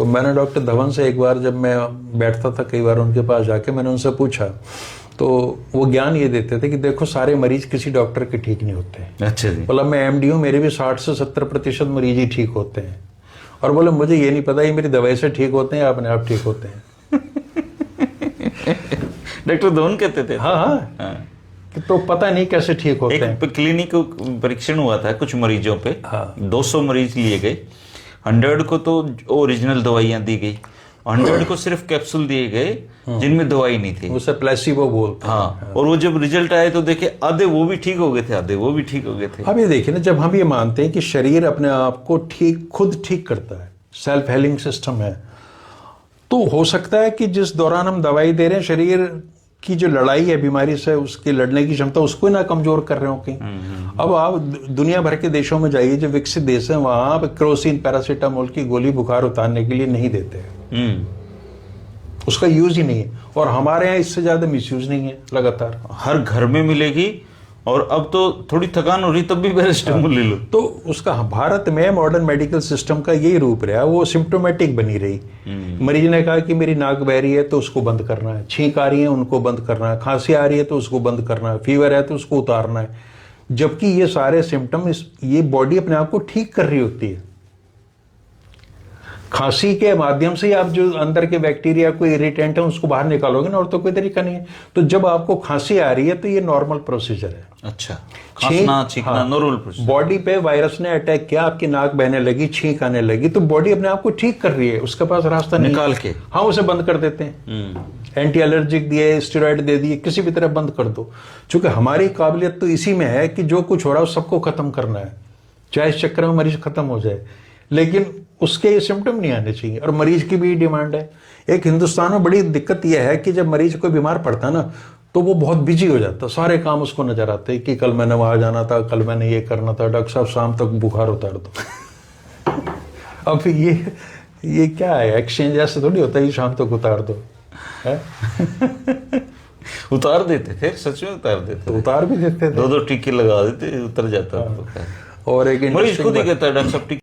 मैंने डॉक्टर धवन से एक बार, जब मैं बैठता था कई बार उनके पास जाके, मैंने उनसे पूछा, तो वो ज्ञान ये देते थे कि देखो सारे मरीज किसी डॉक्टर के ठीक नहीं होते। अच्छा जी। बोला मैं एमडी हूँ, मेरे भी 60 से 70% मरीज ही ठीक होते हैं। और बोले मुझे ये नहीं पता ये मेरी दवाई से ठीक होते हैं या अपने आप ठीक होते हैं। डॉक्टर धवन कहते थे। हाँ हाँ, हाँ। तो पता नहीं कैसे ठीक होते हैं। एक क्लिनिक परीक्षण हुआ था कुछ मरीजों पे। हाँ। 200 मरीज लिए गए, 100 को तो ओरिजिनल दवाइयां दी गई, 100 को सिर्फ कैप्सूल दिए गए जिनमें दवाई नहीं थी, उसे प्लेसिबो बोलते हैं। हाँ। और वो जब रिजल्ट आए तो देखे आधे वो भी ठीक हो गए थे, आधे वो भी ठीक हो गए थे। अब ये देखिए ना, जब हम ये मानते हैं कि शरीर अपने आप को खुद ठीक करता है, सेल्फ हेलिंग सिस्टम है, तो हो सकता है कि जिस दौरान हम दवाई दे रहे हैं, शरीर की जो लड़ाई है बीमारी से, उसकी लड़ने की क्षमता, उसको ना कमजोर कर रहे हो कहीं। अब आप दुनिया भर के देशों में जाइए, जो विकसित देश हैं, वहां पे केरोसिन पैरासीटामोल की गोली बुखार उतारने के लिए नहीं देते, उसका यूज ही नहीं है। और हमारे यहाँ इससे ज्यादा मिसयूज नहीं है, लगातार हर घर में मिलेगी। और अब तो थोड़ी थकान हो रही तब भी पैरासिटामोल ले लो। तो उसका भारत में मॉडर्न मेडिकल सिस्टम का यही रूप रहा, वो सिम्टोमेटिक बनी रही। मरीज ने कहा कि मेरी नाक बह रही है तो उसको बंद करना है, छींक आ रही है उनको बंद करना है, खांसी आ रही है तो उसको बंद करना है, फीवर है तो उसको उतारना है। जबकि ये सारे सिम्टम ये बॉडी अपने आप को ठीक कर रही होती है। खांसी के माध्यम से आप जो अंदर के बैक्टीरिया को इरिटेंट है उसको बाहर निकालोगे ना, और तो कोई तरीका नहीं है। तो जब आपको खांसी आ रही है तो ये नॉर्मल प्रोसीजर है। अच्छा, खांसना छींकना नॉर्मल प्रोसीजर। बॉडी पे वायरस ने अटैक किया, आपकी नाक बहने लगी, छींक आने लगी, तो बॉडी अपने आप को ठीक कर रही है, उसके पास रास्ता नहीं निकाल के, हाँ उसे बंद कर देते हैं। एंटी एलर्जिक दिए, स्टेरॉइड दे दिए, किसी भी तरह बंद कर दो। चूंकि हमारी काबिलियत तो इसी में है कि जो कुछ हो रहा है सबको खत्म करना है, चाहे इस चक्कर में मरीज खत्म हो जाए, लेकिन उसके ये सिम्टम नहीं आने चाहिए। और मरीज की भी डिमांड है। एक हिंदुस्तान में बड़ी दिक्कत यह है कि जब मरीज कोई बीमार पड़ता है ना, तो वो बहुत बिजी हो जाता है, सारे काम उसको नजर आते हैं कि कल मैंने वहां जाना था, कल मैंने ये करना था, डॉक्टर साहब शाम तक बुखार उतार दो। अब ये क्या है, एक्सचेंज ऐसे थोड़ी होता है शाम तक उतार दो है? उतार देते थे, सच में उतार देते तो उतार भी देते थे, 2-2 टीके लगा देते, उतर जाता था। और एक मरीज खुद ही कहता है डॉक्टर साहब